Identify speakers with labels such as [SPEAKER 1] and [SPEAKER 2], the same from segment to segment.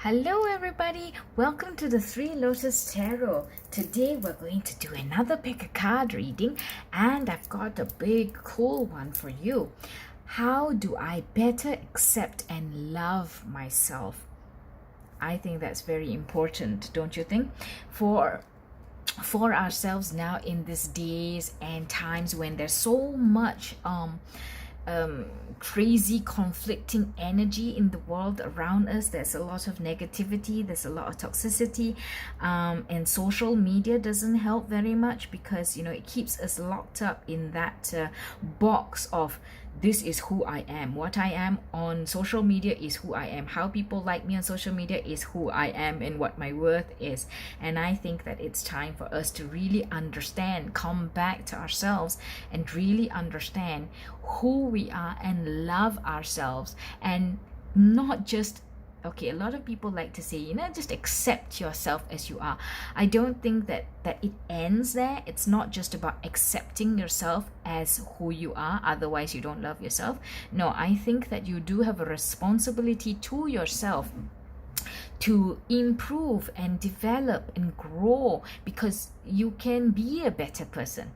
[SPEAKER 1] Hello everybody, welcome to the Three Lotus Tarot. Today we're going to do another pick a card reading and I've got a big cool one for you. How do I better accept and love myself? I think that's very important, don't you think? For ourselves now in these days and times when there's so much crazy conflicting energy in the world around us. There's a lot of negativity, there's a lot of toxicity, and social media doesn't help very much because it keeps us locked up in that box of this is who I am. What I am on social media is who I am. How people like me on social media is who I am and what my worth is. And I think that it's time for us to really understand, come back to ourselves and really understand who we are and love ourselves, and not just a lot of people like to say, just accept yourself as you are. I don't think that it ends there. It's not just about accepting yourself as who you are, otherwise you don't love yourself. No, I think that you do have a responsibility to yourself to improve and develop and grow, because you can be a better person.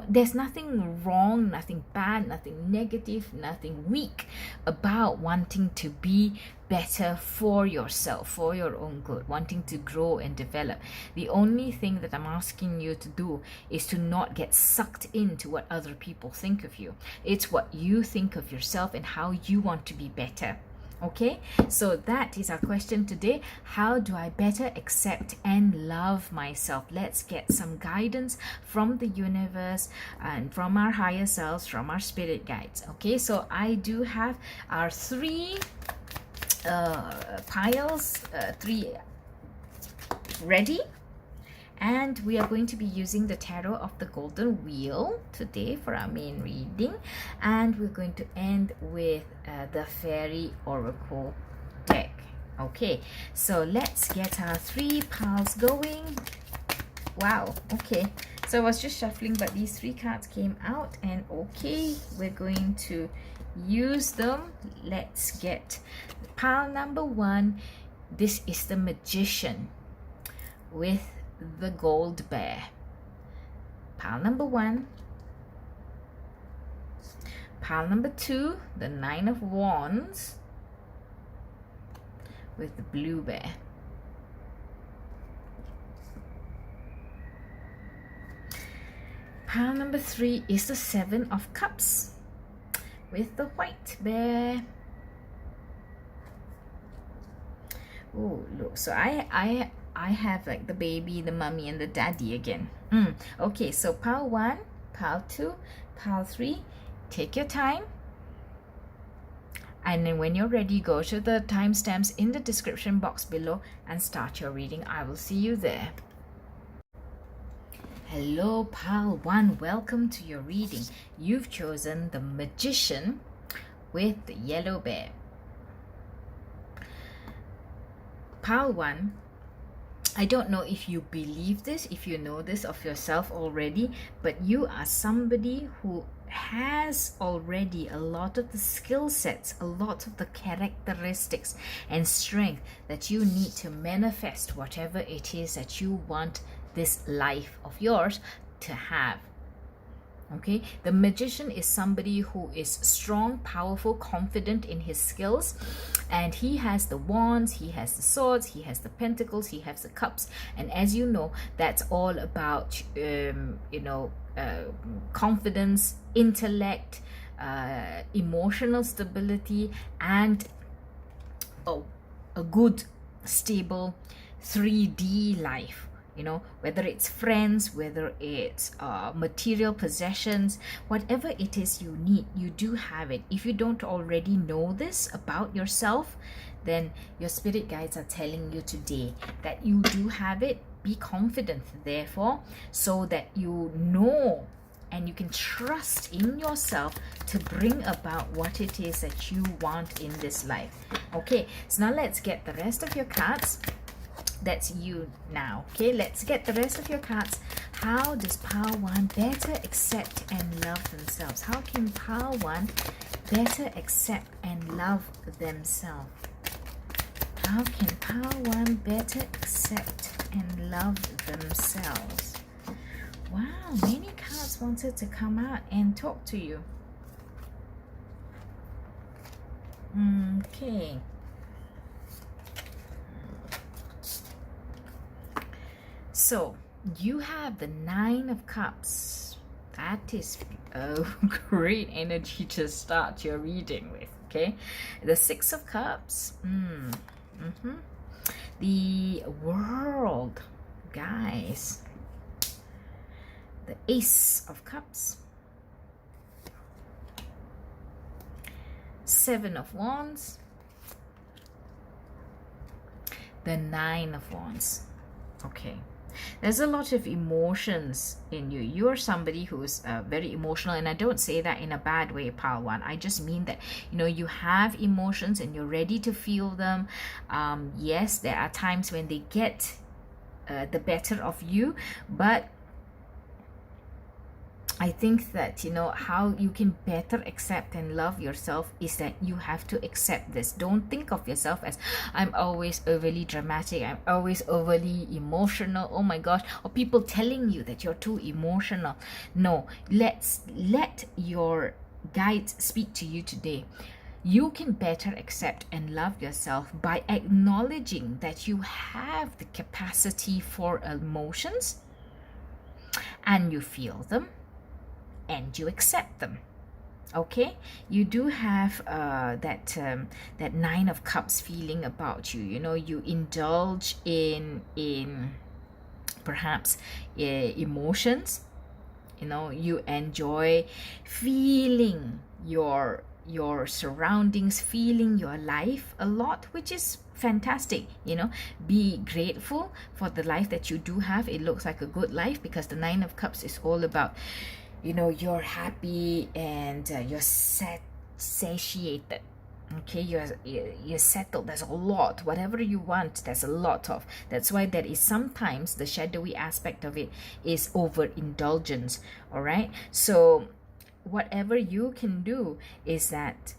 [SPEAKER 1] There's nothing wrong, nothing bad, nothing negative, nothing weak about wanting to be better for yourself, for your own good, wanting to grow and develop. The only thing that I'm asking you to do is to not get sucked into what other people think of you. It's what you think of yourself and how you want to be better. Okay, so that is our question today. How do I better accept and love myself? Let's get some guidance from the universe and from our higher selves, from our spirit guides. Okay, so I do have our three piles, three ready. And we are going to be using the Tarot of the Golden Wheel today for our main reading. And we're going to end with the Fairy Oracle deck. Okay, so let's get our three piles going. Wow, okay. So I was just shuffling, but these three cards came out. And okay, we're going to use them. Let's get pile number one. This is the Magician with the Gold Bear. Pile number one. Pile number two, the Nine of Wands with the Blue Bear. Pile number three is the Seven of Cups with the White Bear. Oh, look, so I have like the baby, the mummy, and the daddy again. Okay, so pile one, pile two, pile three. Take your time. And then when you're ready, go to the timestamps in the description box below and start your reading. I will see you there. Hello, pile one. Welcome to your reading. You've chosen the Magician with the Yellow Bear. Pile one. I don't know if you believe this, if you know this of yourself already, but you are somebody who has already a lot of the skill sets, a lot of the characteristics and strength that you need to manifest whatever it is that you want this life of yours to have. Okay, the Magician is somebody who is strong, powerful, confident in his skills, and he has the wands, he has the swords, he has the pentacles, he has the cups, and as you know, that's all about confidence, intellect, emotional stability, and a good, stable 3D life. Whether it's friends, whether it's material possessions, whatever it is you need, you do have it. If you don't already know this about yourself, then your spirit guides are telling you today that you do have it. Be confident, therefore, so that you know and you can trust in yourself to bring about what it is that you want in this life. Okay, so now let's get the rest of your cards. That's you now. Okay, let's get the rest of your cards. How does pile one better accept and love themselves? How can pile one better accept and love themselves? How can Power One better accept and love themselves? Wow, many cards wanted to come out and talk to you. Okay. So, you have the Nine of Cups. That is a great energy to start your reading with, okay? The Six of Cups. The World, guys. The Ace of Cups. Seven of Wands. The Nine of Wands. Okay. There's a lot of emotions in you. You're somebody who's very emotional, and I don't say that in a bad way, Power One. I just mean that, you know, you have emotions and you're ready to feel them. Yes, there are times when they get the better of you, but I think that, you know, how you can better accept and love yourself is that you have to accept this. Don't think of yourself as, I'm always overly dramatic, I'm always overly emotional, oh my gosh, or people telling you that you're too emotional. No, let your guides speak to you today. You can better accept and love yourself by acknowledging that you have the capacity for emotions and you feel them and you accept them. Okay, you do have that Nine of Cups feeling about you. You know, you indulge in perhaps emotions. You know, you enjoy feeling your surroundings, feeling your life a lot, which is fantastic. You know, be grateful for the life that you do have. It looks like a good life because the Nine of Cups is all about, you know, you're happy and you're satiated. Okay, you're settled. There's a lot, whatever you want, there's a lot of. That's why there is sometimes the shadowy aspect of it is overindulgence. All right, so whatever you can do is that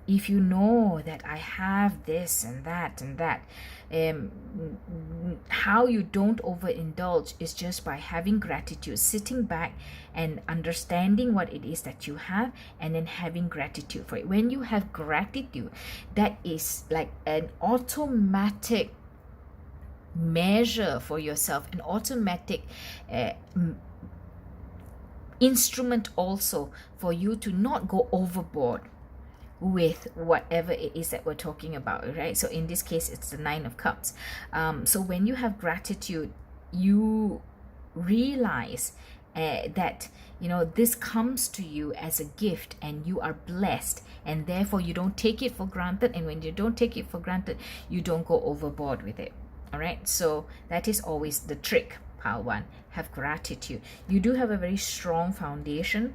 [SPEAKER 1] if you know that I have this and that and that, how you don't overindulge is just by having gratitude, sitting back and understanding what it is that you have, and then having gratitude for it. When you have gratitude, that is like an automatic measure for yourself, an automatic instrument also for you to not go overboard with whatever it is that we're talking about, right? So in this case, it's the Nine of Cups. So when you have gratitude, you realize that, you know, this comes to you as a gift and you are blessed, and therefore you don't take it for granted. And when you don't take it for granted, you don't go overboard with it. All right, so that is always the trick. Power One, have gratitude. You do have a very strong foundation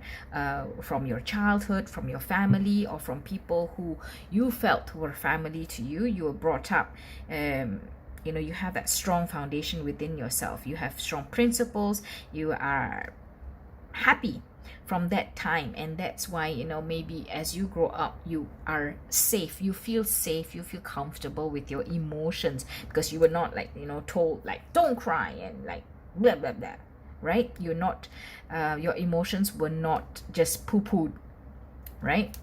[SPEAKER 1] from your childhood, from your family, or from people who you felt were family to you. You were brought up, you know, you have that strong foundation within yourself. You have strong principles. You are happy from that time, and that's why, you know, maybe as you grow up, you are safe, you feel comfortable with your emotions, because you were not, like, you know, told like don't cry and like blah blah blah, right? You're not your emotions were not just poo-pooed, right?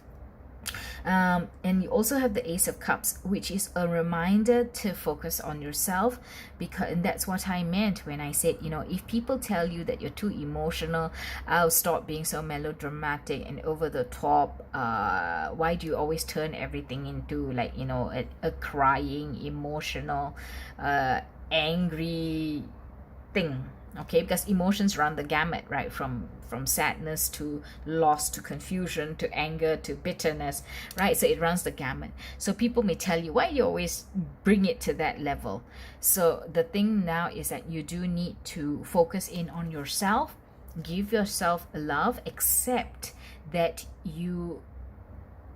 [SPEAKER 1] And you also have the Ace of Cups, which is a reminder to focus on yourself, because, and that's what I meant when I said, you know, if people tell you that you're too emotional, I'll stop being so melodramatic and over the top, why do you always turn everything into, like, you know, a crying, emotional, angry thing? Okay, because emotions run the gamut, right? From sadness to loss to confusion to anger to bitterness, right? So it runs the gamut. So people may tell you, why do you always bring it to that level? So the thing now is that you do need to focus in on yourself, give yourself love, accept that you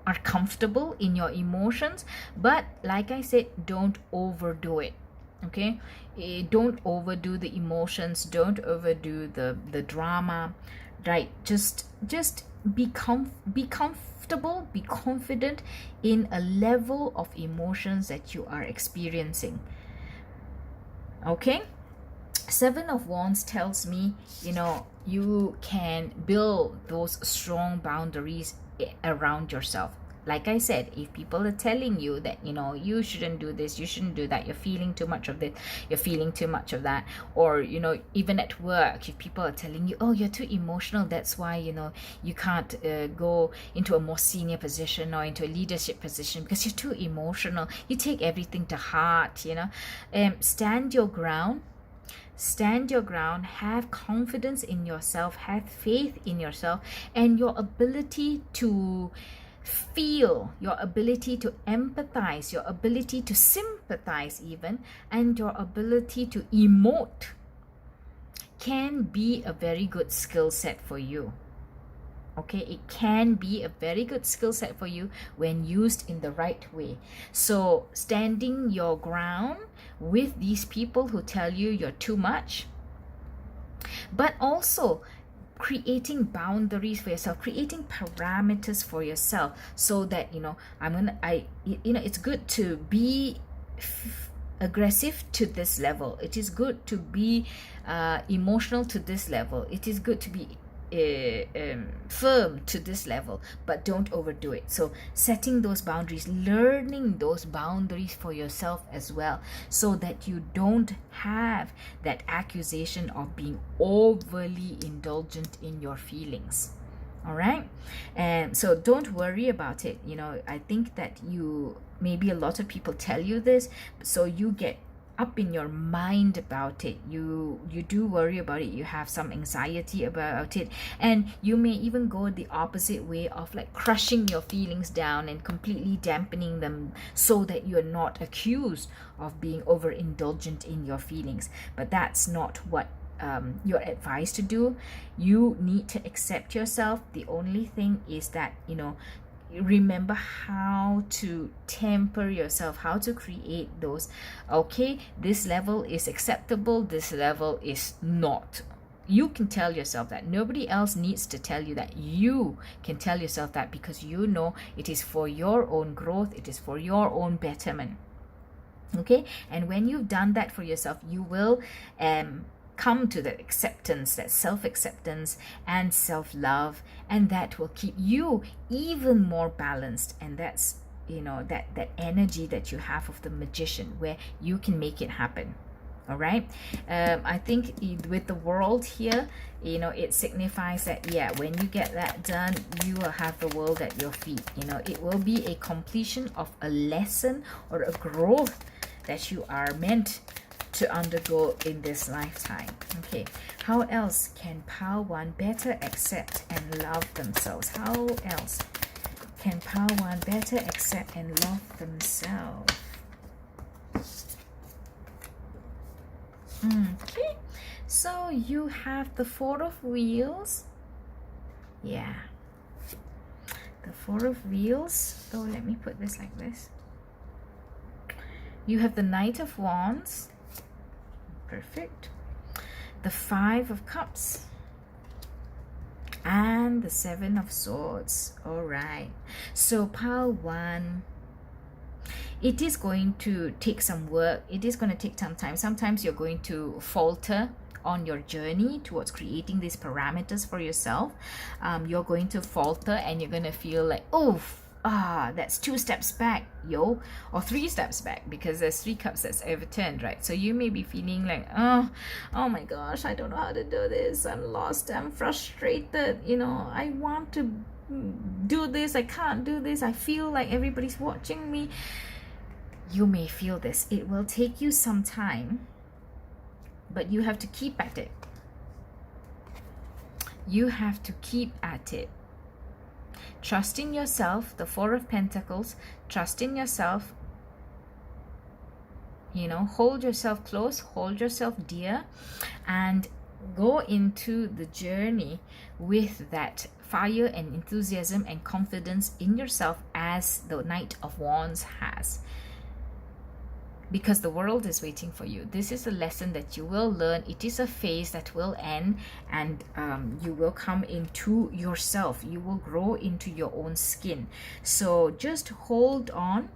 [SPEAKER 1] are comfortable in your emotions, but like I said, don't overdo it. Okay, don't overdo the emotions, don't overdo the drama, right? Just be comfortable, be confident in a level of emotions that you are experiencing. Okay, Seven of Wands tells me, you can build those strong boundaries around yourself. Like I said, if people are telling you that, you shouldn't do this, you shouldn't do that, you're feeling too much of this, you're feeling too much of that, or, even at work, if people are telling you, oh, you're too emotional, that's why, you can't go into a more senior position or into a leadership position because you're too emotional, you take everything to heart, stand your ground. Stand your ground, have confidence in yourself, have faith in yourself, and your ability to feel, your ability to empathize, your ability to sympathize even, and your ability to emote can be a very good skill set for you. Okay, it can be a very good skill set for you when used in the right way. So standing your ground with these people who tell you you're too much, but also creating boundaries for yourself, creating parameters for yourself, so that it's good to be aggressive to this level, it is good to be emotional to this level, it is good to be firm to this level, but don't overdo it. So setting those boundaries, learning those boundaries for yourself as well, so that you don't have that accusation of being overly indulgent in your feelings. All right, and so don't worry about it. I think that maybe a lot of people tell you this, so you get up in your mind about it, you do worry about it, you have some anxiety about it, and you may even go the opposite way of like crushing your feelings down and completely dampening them, so that you're not accused of being overindulgent in your feelings. But that's not what you're advised to do. You need to accept yourself. The only thing is that remember how to temper yourself, how to create those, okay, this level is acceptable, this level is not. You can tell yourself that. Nobody else needs to tell you that. You can tell yourself that, because it is for your own growth, it is for your own betterment. Okay, and when you've done that for yourself, you will come to that acceptance, that self-acceptance and self-love, and that will keep you even more balanced. And that's that energy that you have of the magician, where you can make it happen. All right, I think with the world here, it signifies that when you get that done, you will have the world at your feet. It will be a completion of a lesson or a growth that you are meant to undergo in this lifetime. Okay, how else can Power One better accept and love themselves? How else can Power One better accept and love themselves? Okay, so you have the Four of Wheels. Yeah, the Four of Wheels. Oh, let me put this like this. You have the Knight of Wands. Perfect. The Five of Cups and the Seven of Swords. All right, so Power One, it is going to take some work, it is going to take some time. Sometimes you're going to falter on your journey towards creating these parameters for yourself. You're going to falter and you're going to feel like, oh, that's 2 steps back, or 3 steps back, because there's 3 cups that's overturned, right? So you may be feeling like, oh my gosh, I don't know how to do this, I'm lost, I'm frustrated, I want to do this, I can't do this, I feel like everybody's watching me. You may feel this. It will take you some time, but you have to keep at it. You have to keep at it. Trust in yourself, the Four of Pentacles. Trust in yourself. Hold yourself close, hold yourself dear, and go into the journey with that fire and enthusiasm and confidence in yourself, as the Knight of Wands has. because the world is waiting for you. This is a lesson that you will learn. It is a phase that will end, and you will come into yourself. You will grow into your own skin. So just hold on,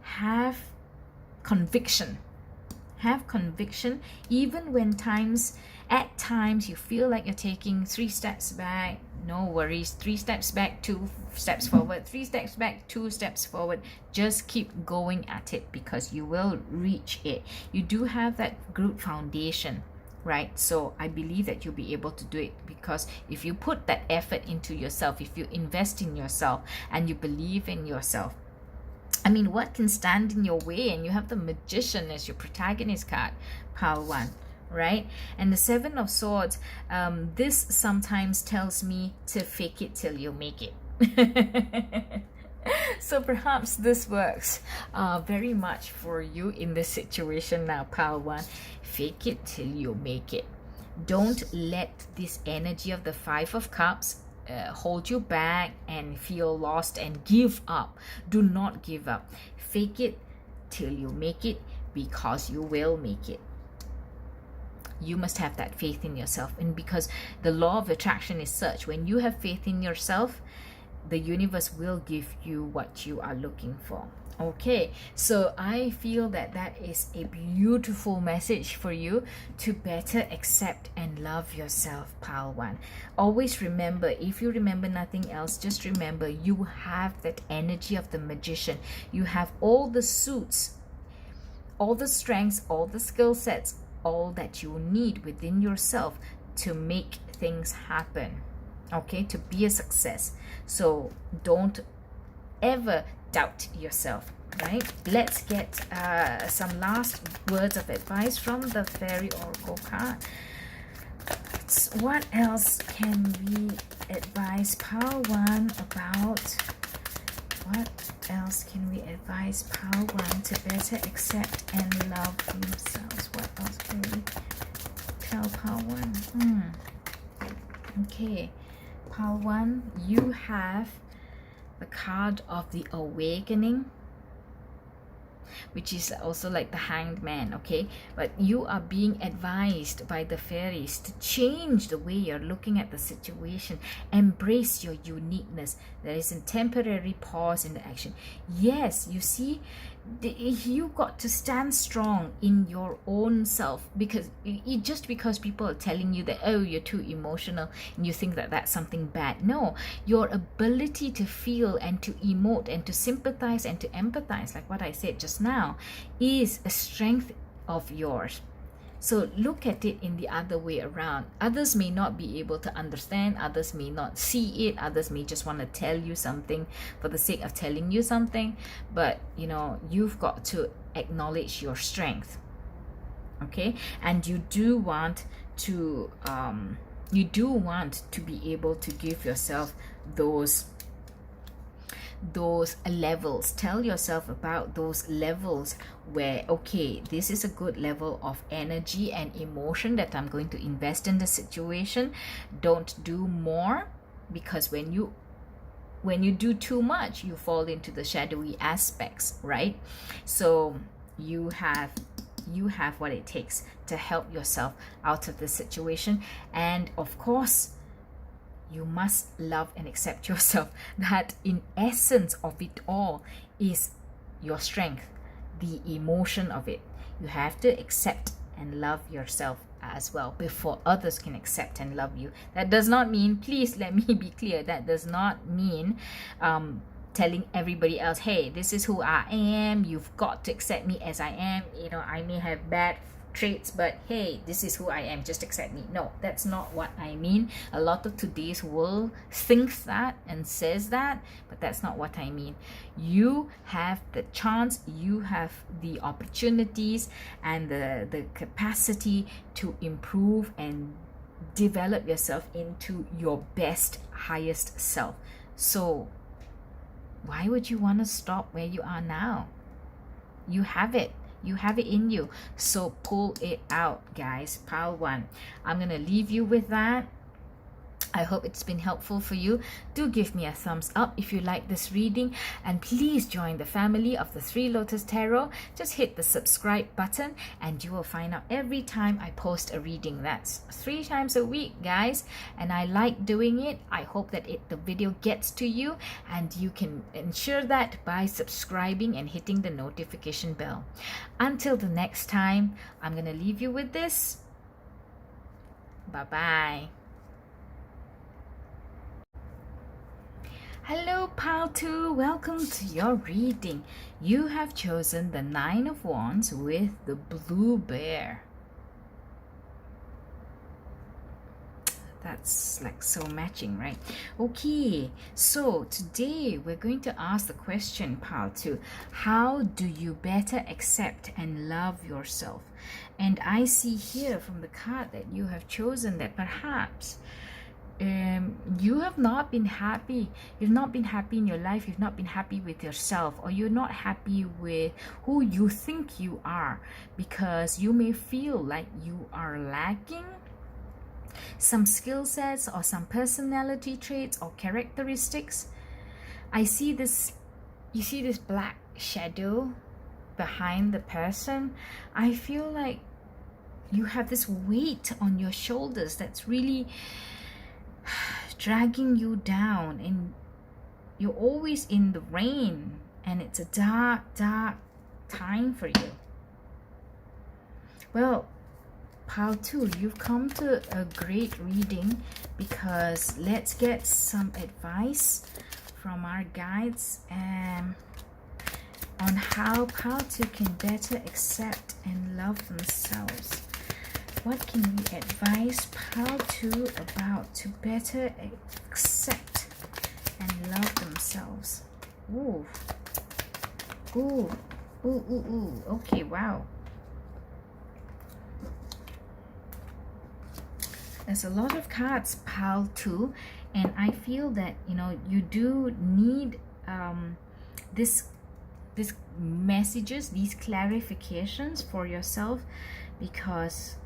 [SPEAKER 1] have conviction. Have conviction, even when at times you feel like you're taking 3 steps back. No worries, 3 steps back, 2 steps forward, 3 steps back, 2 steps forward. Just keep going at it, because you will reach it. You do have that good foundation, right? So I believe that you'll be able to do it, because if you put that effort into yourself, if you invest in yourself and you believe in yourself, I mean, what can stand in your way? And you have the Magician as your protagonist card, pile 1, right? And the 7 of Swords, this sometimes tells me to fake it till you make it. So perhaps this works very much for you in this situation now, pile 1. Fake it till you make it. Don't let this energy of the 5 of Cups hold you back and feel lost and give up. Do not give up. Fake it till you make it, because you will make it. You must have that faith in yourself, and because the law of attraction is such, when you have faith in yourself, the universe will give you what you are looking for. Okay, so I feel that that is a beautiful message for you to better accept and love yourself, pile 1. Always remember, if you remember nothing else, just remember you have that energy of the Magician. You have all the suits, all the strengths, all the skill sets, all that you need within yourself to make things happen, okay, to be a success. So don't ever doubt yourself, right? Let's get some last words of advice from the Fairy Oracle card. What else can we advise pile 1 about? What else can we advise pile 1 to better accept and love themselves? What else can we tell pile 1? Okay, pile 1, you have the card of the Awakening, which is also like the Hanged Man, okay? But you are being advised by the fairies to change the way you're looking at the situation. Embrace your uniqueness. There is a temporary pause in the action. Yes, you see, you got to stand strong in your own self, because just because people are telling you that, oh, you're too emotional, and you think that that's something bad. No, your ability to feel and to emote and to sympathize and to empathize, like what I said just now, is a strength of yours. So look at it in the other way around. Others may not be able to understand, others may not see it, others may just want to tell you something for the sake of telling you something, but you know, you've got to acknowledge your strength, okay? And you do want to be able to give yourself those levels. Tell yourself about those levels where, okay, this is a good level of energy and emotion that I'm going to invest in the situation. Don't do more, because when you do too much, you fall into the shadowy aspects, right? So you have what it takes to help yourself out of the situation. And of course, you must love and accept yourself. That in essence of it all is your strength, the emotion of it. You have to accept and love yourself as well before others can accept and love you. That does not mean, please let me be clear, that does not mean telling everybody else, hey, this is who I am, you've got to accept me as I am. You know, I may have bad traits, but hey, this is who I am, just accept me. No, that's not what I mean. A lot of today's world thinks that and says that, but that's not what I mean. You have the chance, you have the opportunities and the capacity to improve and develop yourself into your best, highest self. So why would you want to stop where you are now? You have it. You have it in you. So pull it out, guys. Pile 1. I'm going to leave you with that. I hope it's been helpful for you. Do give me a thumbs up if you like this reading, and please join the family of the Three Lotus Tarot. Just hit the subscribe button and you will find out every time I post a reading. That's 3 times a week, guys, and I like doing it. I hope that the video gets to you, and you can ensure that by subscribing and hitting the notification bell. Until the next time, I'm going to leave you with this. Bye-bye. Hello, Pile 2. Welcome to your reading. You have chosen the 9 of Wands with the blue bear. That's like so matching, right? Okay, so today we're going to ask the question, Pile 2. How do you better accept and love yourself? And I see here from the card that you have chosen that perhaps you have not been happy. You've not been happy in your life. You've not been happy with yourself, or you're not happy with who you think you are, because you may feel like you are lacking some skill sets or some personality traits or characteristics. I see this, you see this black shadow behind the person. I feel like you have this weight on your shoulders that's really dragging you down, and you're always in the rain, and it's a dark time for you. Well, Pile 2, you've come to a great reading, because let's get some advice from our guides on how Pile 2 can better accept and love themselves. What can we advise Pile 2 about to better accept and love themselves? Ooh. Ooh. Ooh, ooh, ooh. Okay, wow. There's a lot of cards, Pile 2, and I feel that, you know, you do need this messages, these clarifications for yourself, because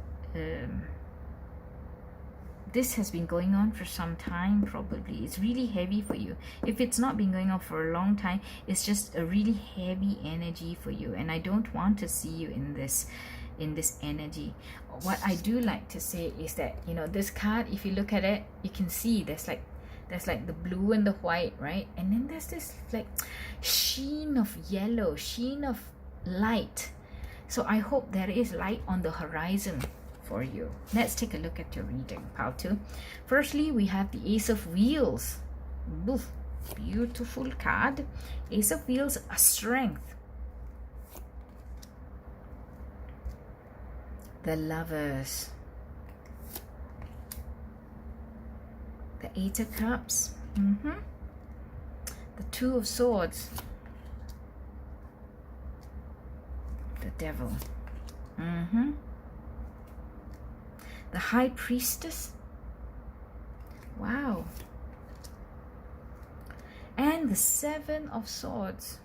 [SPEAKER 1] this has been going on for some time. Probably it's really heavy for you. If it's not been going on for a long time, it's just a really heavy energy for you, and I don't want to see you in this energy. What I do like to say is that, you know, this card, if you look at it, you can see there's like the blue and the white, right? And then there's this like sheen of yellow, sheen of light. So I hope there is light on the horizon for you. Let's take a look at your reading, Pile 2. Firstly, we have the Ace of Wheels. Oof, beautiful card. Ace of Wheels, a strength. The Lovers. The Eight of Cups. The Two of Swords. The Devil. The High Priestess. Wow. And the Seven of Swords.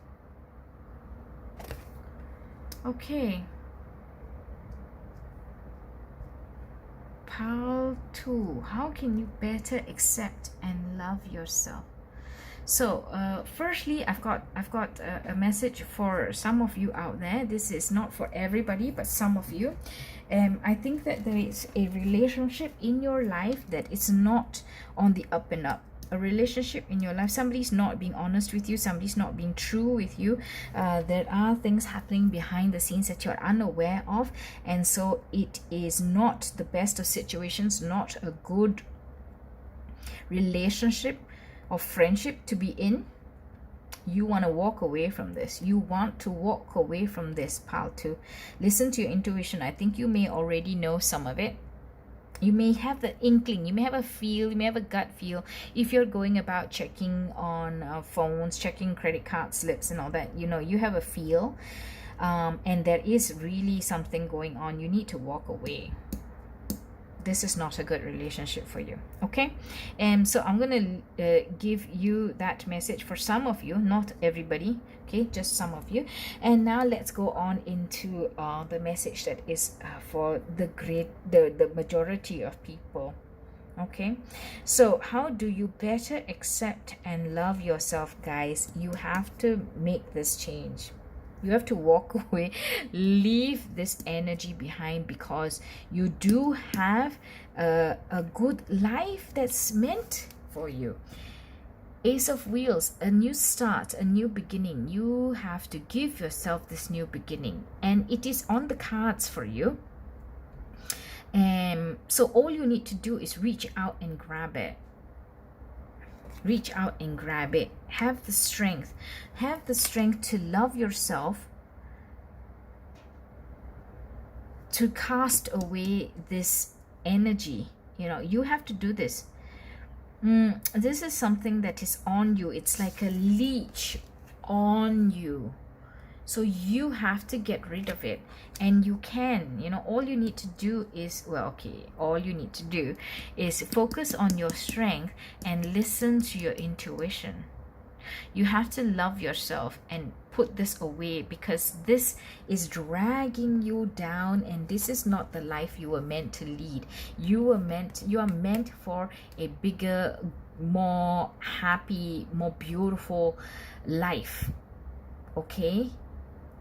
[SPEAKER 1] Okay. Pile 2, how can you better accept and love yourself? So firstly, I've got a message for some of you out there. This is not for everybody, but some of you. I think that there is a relationship in your life that is not on the up and up. A relationship in your life, somebody's not being honest with you, somebody's not being true with you. There are things happening behind the scenes that you're unaware of, and so it is not the best of situations, not a good relationship or friendship to be in. You want to walk away from this. You want to walk away from this, Pile 2. Listen to your intuition. I think you may already know some of it. You may have the inkling, you may have a feel, you may have a gut feel. If you're going about checking on phones, checking credit card slips and all that, you know, you have a feel, and there is really something going on. You need to walk away. This is not a good relationship for you, okay? And so I'm going to give you that message for some of you, not everybody, okay? Just some of you. And now let's go on into the message that is for the majority of people, Okay, so how do you better accept and love yourself, guys? You have to make this change. You have to walk away, leave this energy behind, because you do have a good life that's meant for you. Ace of Wheels, a new start, a new beginning. You have to give yourself this new beginning, and it is on the cards for you. So all you need to do is reach out and grab it. Reach out and grab it. Have the strength to love yourself, to cast away this energy. You know, you have to do this. This is something that is on you. It's like a leech on you. So you have to get rid of it, and you can, you know, all you need to do is, all you need to do is focus on your strength and listen to your intuition. You have to love yourself and put this away, because this is dragging you down, and this is not the life you were meant to lead. You are meant for a bigger, more happy, more beautiful life. Okay?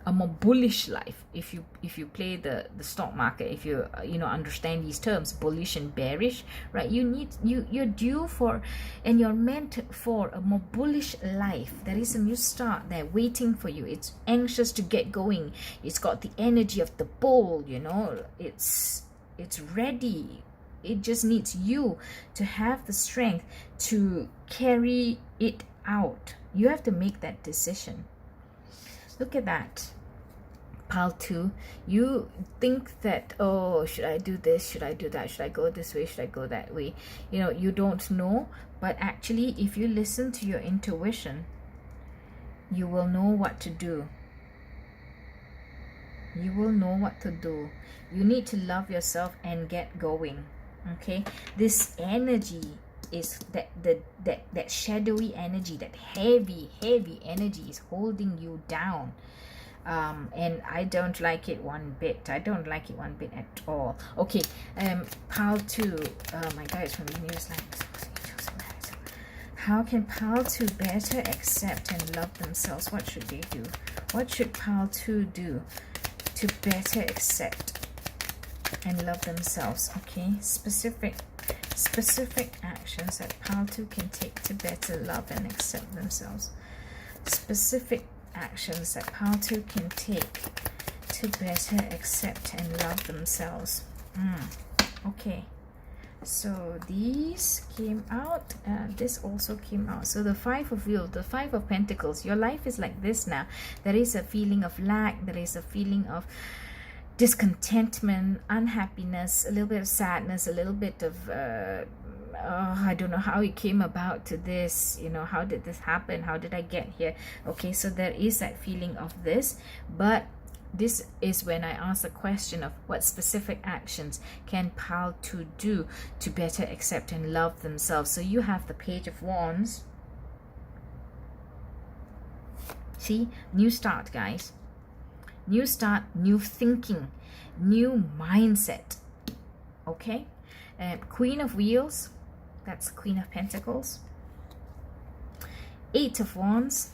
[SPEAKER 1] A more bullish life. If you play the stock market, if you understand these terms, bullish and bearish, right? You're due for, and you're meant for a more bullish life. There is a new start there waiting for you. It's anxious to get going. It's got the energy of the bull, you know. It's ready. It just needs you to have the strength to carry it out. You have to make that decision. Look at that. Pile 2, you think that, oh, should I do this, should I do that, should I go this way, should I go that way? You know, you don't know, but actually if you listen to your intuition, you will know what to do. You will know what to do. You need to love yourself and get going. Okay, this energy is that shadowy energy, that heavy energy is holding you down. And I don't like it one bit. I don't like it one bit at all. Okay, pile 2. My guys from the news like, how can pile 2 better accept and love themselves? What should they do? What should pile 2 do to better accept and love themselves? Okay, specific actions that pile 2 can take to better love and accept themselves. Specific actions that pile 2 can take to better accept and love themselves. Okay, so these came out, this also came out. So the 5 of Wheels, the 5 of Pentacles, your life is like this now. There is a feeling of lack, there is a feeling of discontentment, unhappiness, a little bit of sadness, a little bit of I don't know how it came about to this, you know, how did this happen, how did I get here? Okay, so there is that feeling of this, but this is when I ask the question of what specific actions can pile 2 do to better accept and love themselves. So you have the Page of Wands. See, new start, guys. New start, new thinking, new mindset. Okay, Queen of Wheels, that's Queen of Pentacles. 8 of Wands.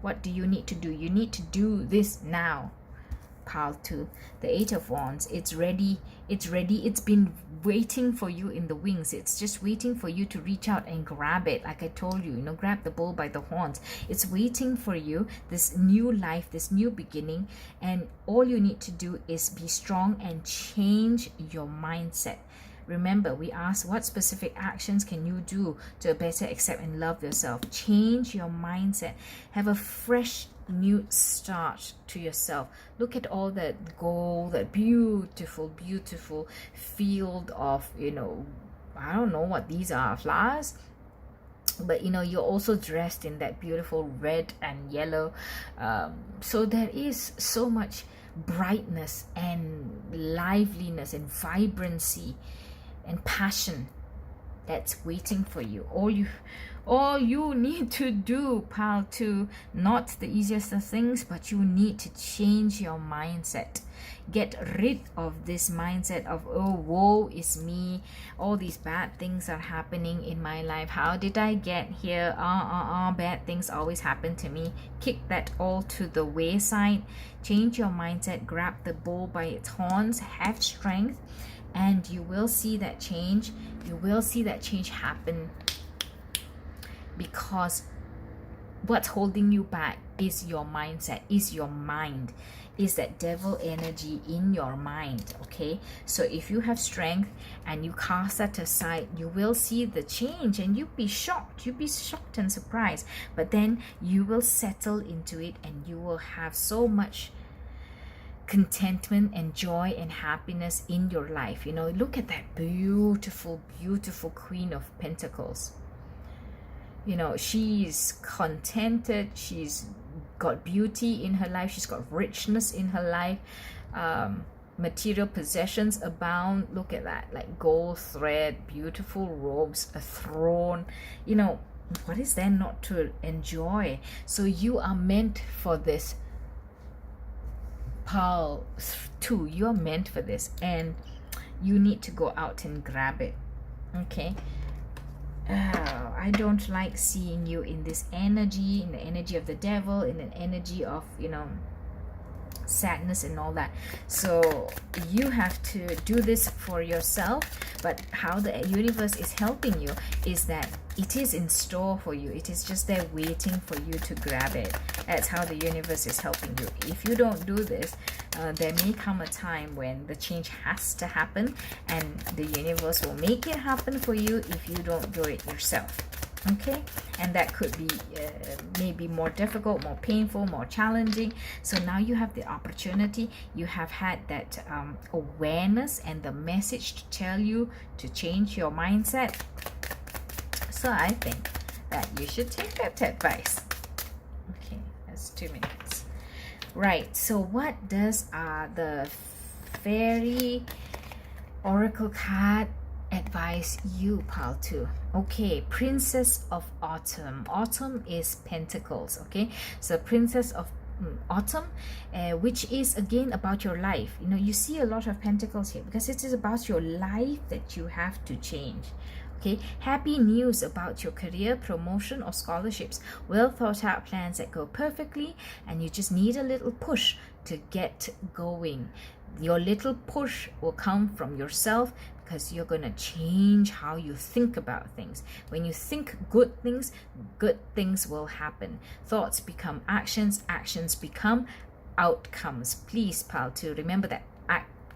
[SPEAKER 1] What do you need to do? You need to do this now. Pile 2, the 8 of Wands. It's ready. It's ready. It's been waiting for you in the wings. It's just waiting for you to reach out and grab it. Like I told you, you know, grab the bull by the horns. It's waiting for you, this new life, this new beginning. And all you need to do is be strong and change your mindset. Remember, we asked what specific actions can you do to better accept and love yourself. Change your mindset. Have a fresh new start to yourself. Look at all that gold, that beautiful field of, you know, I don't know what these are, flowers, but you know, you're also dressed in that beautiful red and yellow. So there is so much brightness and liveliness and vibrancy and passion that's waiting for you. All you need to do, pal, to not the easiest of things, but you need to change your mindset. Get rid of this mindset of, oh, woe is me, all these bad things are happening in my life, how did I get here, bad things always happen to me. Kick that all to the wayside. Change your mindset, grab the bull by its horns, have strength, and you will see that change. You will see that change happen, because what's holding you back is your mindset, is your mind, is that devil energy in your mind. Okay, so if you have strength and you cast that aside, you will see the change, and you'll be shocked and surprised, but then you will settle into it, and you will have so much contentment and joy and happiness in your life. You know, look at that beautiful Queen of Pentacles. You know, she's contented, she's got beauty in her life, she's got richness in her life, material possessions abound. Look at that, like gold thread, beautiful robes, a throne. You know, what is there not to enjoy? So you are meant for this, pal, too. You are meant for this, and you need to go out and grab it. Okay, I don't like seeing you in this energy, in the energy of the devil, in an energy of, you know, sadness and all that. So you have to do this for yourself, but how the universe is helping you is that it is in store for you. It is just there waiting for you to grab it. That's how the universe is helping you. If you don't do this, there may come a time when the change has to happen, and the universe will make it happen for you if you don't do it yourself. Okay, and that could be maybe more difficult, more painful, more challenging. So now you have the opportunity, you have had that awareness and the message to tell you to change your mindset. So I think that you should take that advice. Okay, that's 2 minutes. Right, so what does the fairy oracle card advise you, pal, to? Okay, Princess of Autumn. Autumn is Pentacles. Okay, so Princess of Autumn, which is again about your life. You know, you see a lot of Pentacles here because it is about your life that you have to change. Okay, happy news about your career, promotion, or scholarships. Well thought out plans that go perfectly, and you just need a little push to get going. Your little push will come from yourself, because you're going to change how you think about things. When you think good things will happen. Thoughts become actions, actions become outcomes. Please, pal, to remember that.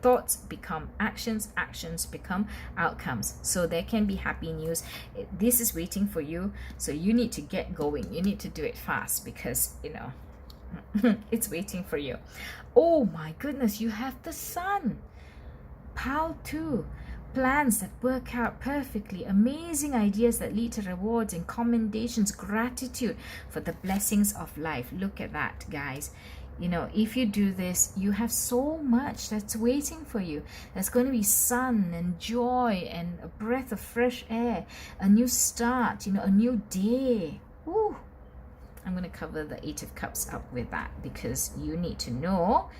[SPEAKER 1] Thoughts become actions, actions become outcomes. So there can be happy news. This is waiting for you, so you need to get going. You need to do it fast, because, you know, it's waiting for you. Oh my goodness, you have the Sun, pal, too. Plans that work out perfectly, amazing ideas that lead to rewards and commendations, gratitude for the blessings of life. Look at that, guys. You know, if you do this, you have so much that's waiting for you. There's going to be sun and joy and a breath of fresh air, a new start, you know, a new day. Woo. I'm going to cover the 8 of Cups up with that, because you need to know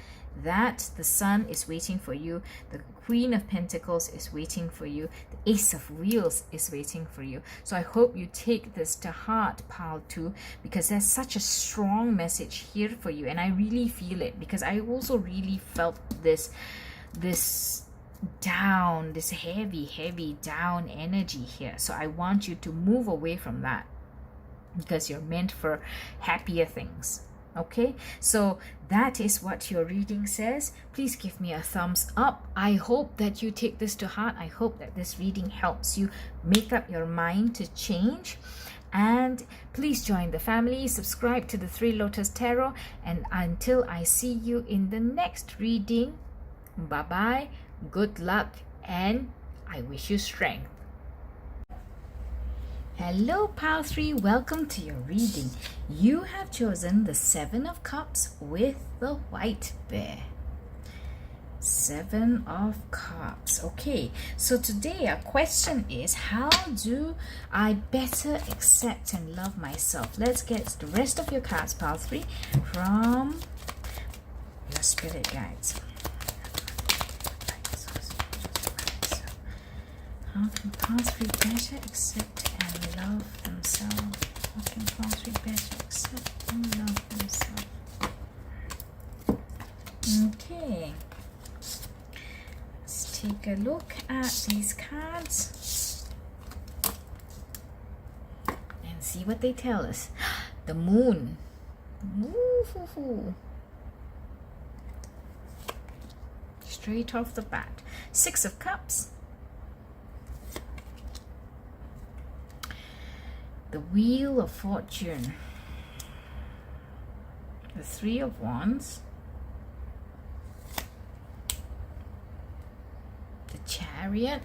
[SPEAKER 1] that the Sun is waiting for you, the Queen of Pentacles is waiting for you, the Ace of Wheels is waiting for you. So I hope you take this to heart, pal, too, because there's such a strong message here for you, and I really feel it, because I also really felt this down, this heavy down energy here. So I want you to move away from that, because you're meant for happier things. Okay, so that is what your reading says. Please give me a thumbs up. I hope that you take this to heart. I hope that this reading helps you make up your mind to change. And please join the family, subscribe to the Three Lotus Tarot, and until I see you in the next reading, bye bye, good luck, and I wish you strength. Hello, Pal 3, welcome to your reading. You have chosen the 7 of Cups with the White Bear. Seven of Cups. Okay, so today our question is, how do I better accept and love myself? Let's get the rest of your cards, pile 3, from your spirit guides. How can pile 3 better accept and love themselves? How can pile 3 better accept and love themselves? Okay. Take a look at these cards and see what they tell us. The moon. Woo-hoo-hoo. Straight off the bat. 6 of Cups. The Wheel of Fortune. The 3 of Wands. Chariot,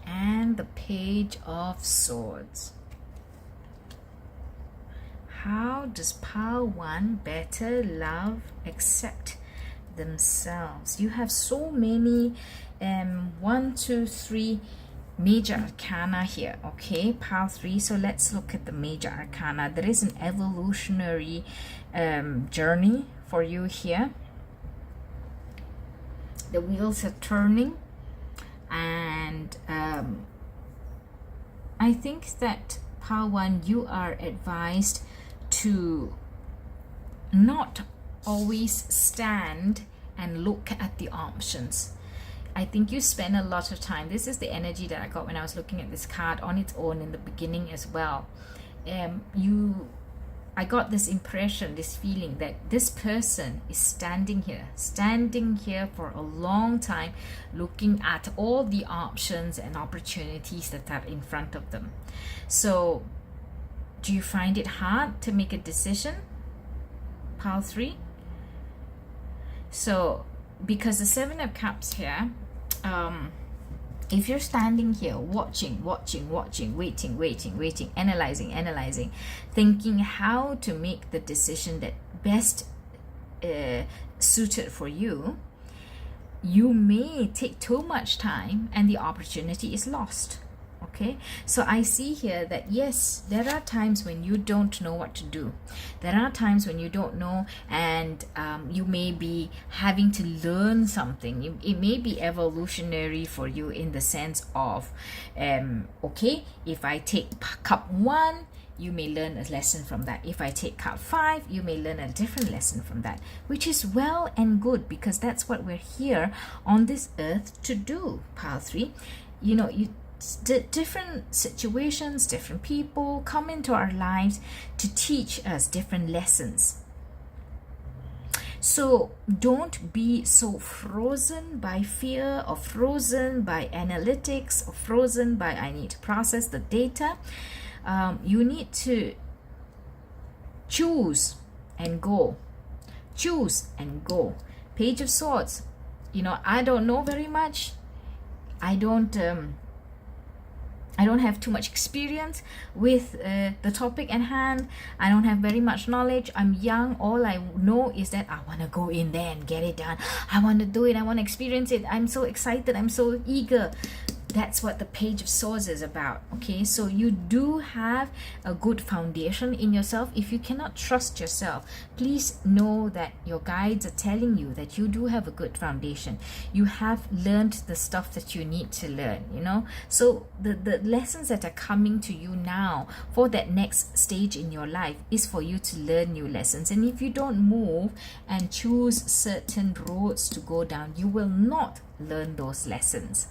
[SPEAKER 1] and the Page of Swords. How does pile 1 better love, accept themselves? You have so many 1, 2, 3 major arcana here. Okay, pile 3. So let's look at the major arcana. There is an evolutionary journey for you here. The wheels are turning, and I think that pile 1, you are advised to not always stand and look at the options. I think you spend a lot of time. This is the energy that I got when I was looking at this card on its own in the beginning as well. I got this impression, this feeling that this person is standing here for a long time, looking at all the options and opportunities that are in front of them. So, do you find it hard to make a decision, pile 3? So, because the 7 of Cups here, if you're standing here watching, waiting, analyzing, thinking how to make the decision that best suited for you, you may take too much time and the opportunity is lost. Okay, so I see here that yes, there are times when you don't know what to do. There are times when you don't know, and you may be having to learn something. It may be evolutionary for you in the sense of, okay, if I take cup 1, you may learn a lesson from that. If I take cup 5, you may learn a different lesson from that, which is well and good, because that's what we're here on this earth to do, pile 3. You know, different situations, different people come into our lives to teach us different lessons. So don't be so frozen by fear, or frozen by analytics, or frozen by I need to process the data. You need to choose and go. Choose and go. Page of Swords. You know, I don't know very much. I don't have too much experience with the topic at hand. I don't have very much knowledge. I'm young. All I know is that I want to go in there and get it done. I want to do it. I want to experience it. I'm so excited. I'm so eager. That's what the Page of Swords is about. Okay, so you do have a good foundation in yourself. If you cannot trust yourself, please know that your guides are telling you that you do have a good foundation. You have learned the stuff that you need to learn, you know. So the lessons that are coming to you now for that next stage in your life is for you to learn new lessons. And if you don't move and choose certain roads to go down, you will not learn those lessons.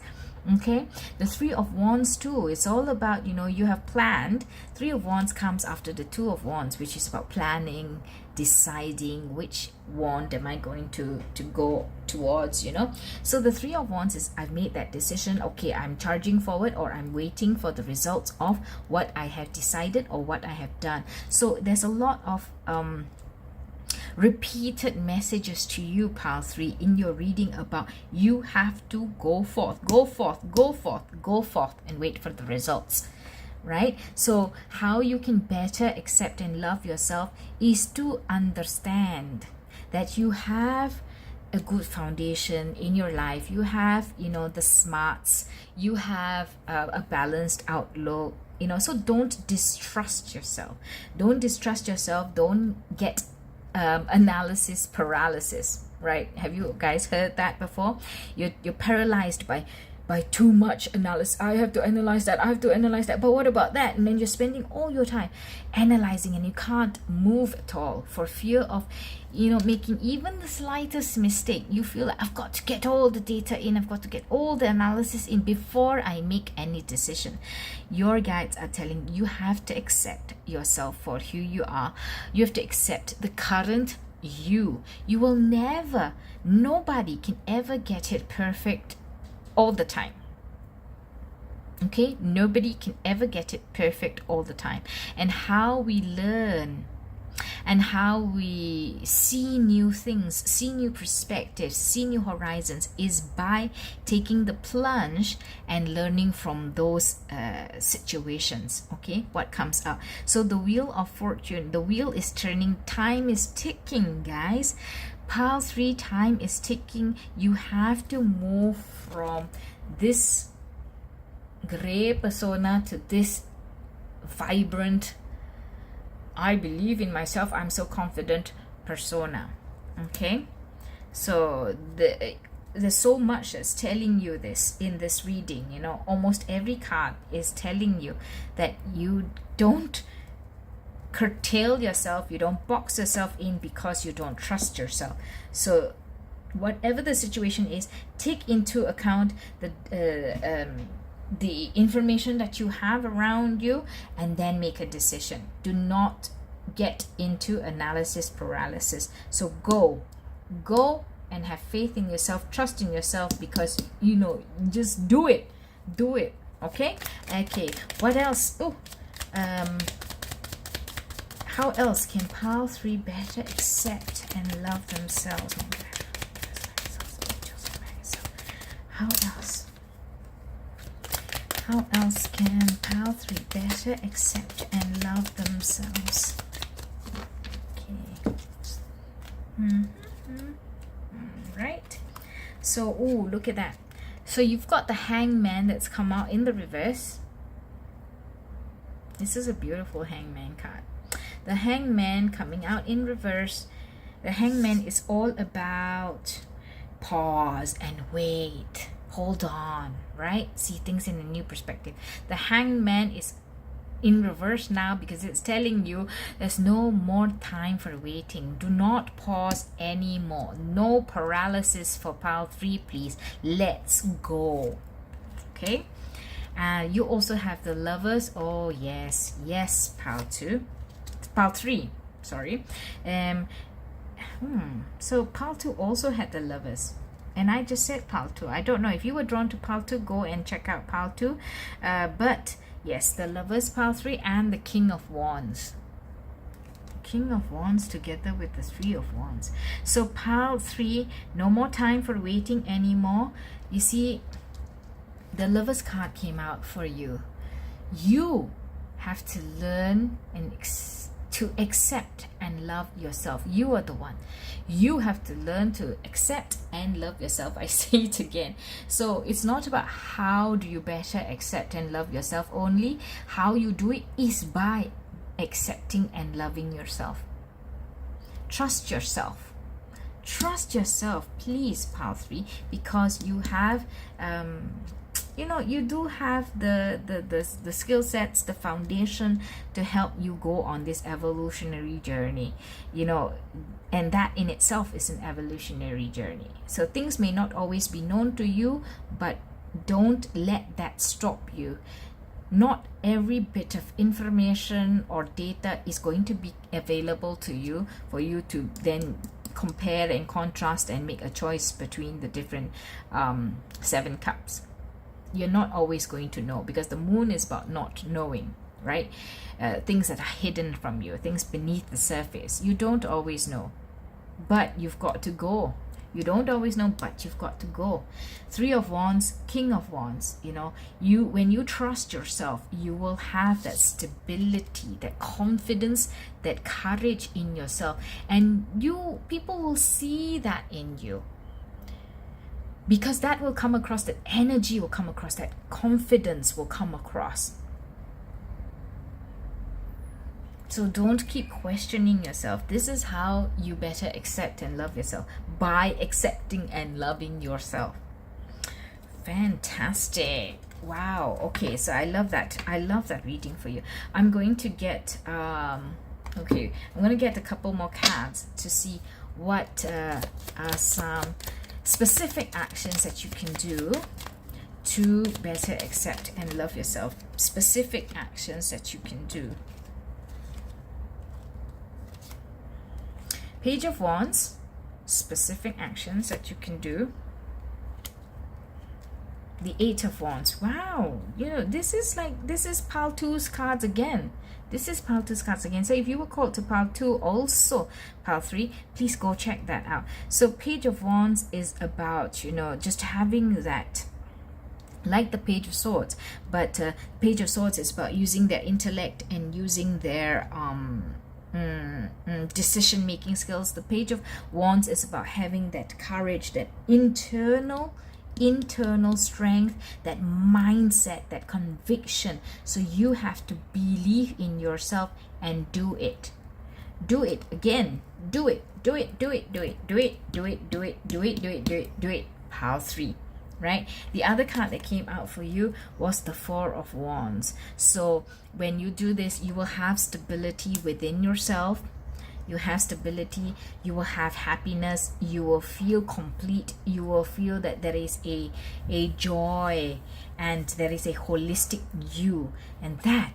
[SPEAKER 1] Okay, the 3 of Wands too, it's all about, you know, you have planned. 3 of Wands comes after the 2 of Wands, which is about planning, deciding which wand am I going to go towards, you know. So the 3 of Wands is, I've made that decision. Okay, I'm charging forward, or I'm waiting for the results of what I have decided or what I have done. So there's a lot of repeated messages to you, pile 3, in your reading about you have to go forth, and wait for the results, right? So how you can better accept and love yourself is to understand that you have a good foundation in your life. You have, the smarts, you have a balanced outlook, so don't distrust yourself. Don't distrust yourself. Don't get analysis paralysis, right? Have you guys heard that before? You're paralyzed by too much analysis. I have to analyze that, but what about that? And then you're spending all your time analyzing, and you can't move at all for fear of making even the slightest mistake. You feel like, I've got to get all the data in, I've got to get all the analysis in before I make any decision. Your guides are telling you have to accept yourself for who you are. You have to accept the current you. You will never, nobody can ever get it perfect all the time. Okay, nobody can ever get it perfect all the time. And how we learn and how we see new things, see new perspectives, see new horizons is by taking the plunge and learning from those situations. Okay, what comes out. So the wheel of fortune, the wheel is turning, time is ticking, guys. Pile 3, time is ticking. You have to move from this gray persona to this vibrant, I believe in myself, I'm so confident persona. Okay, so there's so much that's telling you this in this reading. Almost every card is telling you that you don't curtail yourself, you don't box yourself in because you don't trust yourself. So whatever the situation is, take into account the information that you have around you, and then make a decision. Do not get into analysis paralysis. So go and have faith in yourself, trust in yourself, because just do it. Okay, what else? How else can pile 3 better accept and love themselves? How else can pile 3 better accept and love themselves? Okay. Right. So, look at that. So you've got the Hangman that's come out in the reverse. This is a beautiful Hangman card. The Hangman coming out in reverse. The Hangman is all about pause and wait. Hold on, right? See things in a new perspective. The Hangman is in reverse now because it's telling you there's no more time for waiting. Do not pause anymore. No paralysis for pile 3, please. Let's go. Okay. You also have the Lovers. Oh yes, pile 3, sorry. So pile 2 also had the Lovers, and I just said pile 2. I don't know if you were drawn to pile 2, go and check out pile 2. But yes, the Lovers, pile 3, and the King of Wands. King of Wands together with the 3 of Wands. So pile 3, no more time for waiting anymore. You see, the Lovers card came out for you. You have to learn and to accept and love yourself. You are the one. You have to learn to accept and love yourself. I say it again. So it's not about how do you better accept and love yourself only. How you do it is by accepting and loving yourself. Trust yourself. Trust yourself, please, pile 3, because you have you do have the skill sets, the foundation to help you go on this evolutionary journey, and that in itself is an evolutionary journey. So things may not always be known to you, but don't let that stop you. Not every bit of information or data is going to be available to you for you to then compare and contrast and make a choice between the different 7 cups. You're not always going to know, because the moon is about not knowing, right? Things that are hidden from you, things beneath the surface. You don't always know, but you've got to go. You don't always know, but you've got to go. Three of Wands, King of Wands. You know, when you trust yourself, you will have that stability, that confidence, that courage in yourself, and people will see that in you, because that will come across, that energy will come across, that confidence will come across. So don't keep questioning yourself. This is how you better accept and love yourself, by accepting and loving yourself. Fantastic. Wow. Okay, so I love that. I love that reading for you. I'm going to get okay, I'm going to get a couple more cards to see what are some specific actions that you can do to better accept and love yourself. Specific actions that you can do. Page of Wands, specific actions that you can do. The Eight of Wands. Wow, you know, this is Pile 2's cards again. This is Pile 2's cards again. So if you were called to Pile 2, also Pile 3, please go check that out. So Page of Wands is about, you know, just having that, like the Page of Swords, but Page of Swords is about using their intellect and using their decision-making skills. The Page of Wands is about having that courage, that internal strength, that mindset, that conviction. So you have to believe in yourself and do it. Do it again. Do it. Do it. Do it. Do it. Do it. Do it. Do it. Do it. Do it. Do it. Do it. Pile 3. Right? The other card that came out for you was the Four of Wands. So when you do this, you will have stability within yourself. You have stability, you will have happiness, you will feel complete, you will feel that there is a joy, and there is a holistic you, and that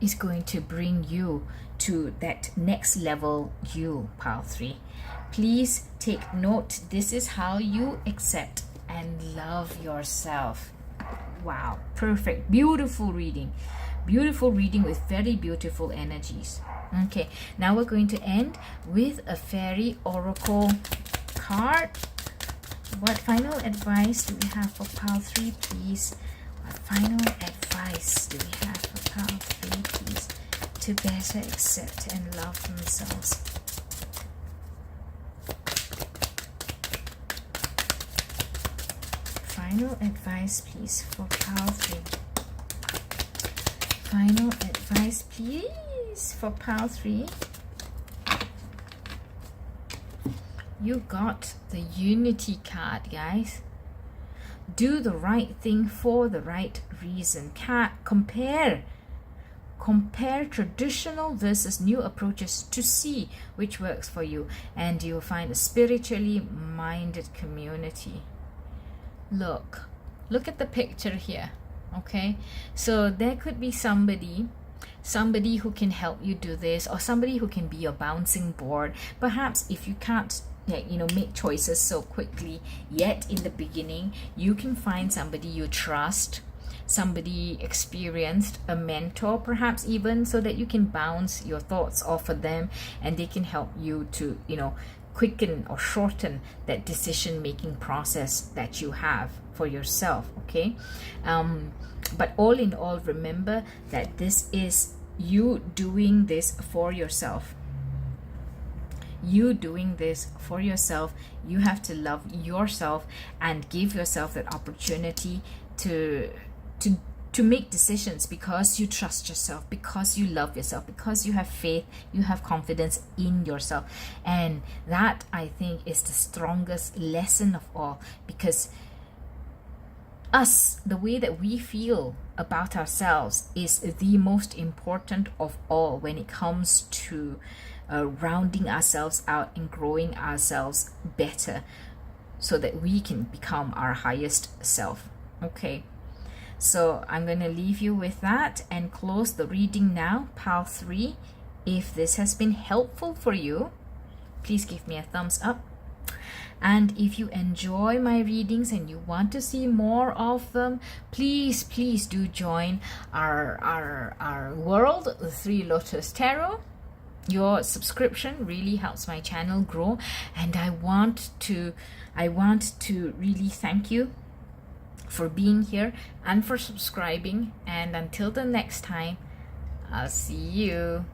[SPEAKER 1] is going to bring you to that next level you, Pile 3. Please take note. This is how you accept and love yourself. Wow, perfect. Beautiful reading with very beautiful energies. Okay, now we're going to end with a fairy oracle card. What final advice do we have for Pile 3, please? What final advice do we have for Pile 3, please, to better accept and love themselves? Final advice, please, for Pile 3. Final advice, please, for Pile 3. You got the Unity card, guys. Do the right thing for the right reason. Compare traditional versus new approaches to see which works for you, and you'll find a spiritually minded community. Look at the picture here. Okay, so there could be somebody who can help you do this, or somebody who can be your bouncing board. Perhaps if you can't make choices so quickly yet in the beginning, you can find somebody you trust, somebody experienced, a mentor perhaps even, so that you can bounce your thoughts off of them, and they can help you to quicken or shorten that decision making process that you have for yourself. Okay, but all in all, remember that this is you doing this for yourself. You doing this for yourself. You have to love yourself and give yourself that opportunity to make decisions, because you trust yourself, because you love yourself, because you have faith, you have confidence in yourself. And that, I think, is the strongest lesson of all, because the way that we feel about ourselves is the most important of all when it comes to rounding ourselves out and growing ourselves better, so that we can become our highest self. Okay, so I'm going to leave you with that and close the reading now. Pile 3, if this has been helpful for you, please give me a thumbs up. And if you enjoy my readings and you want to see more of them, please do join our world, the Three Lotus Tarot. Your subscription really helps my channel grow, and I want to really thank you for being here and for subscribing. And until the next time, I'll see you.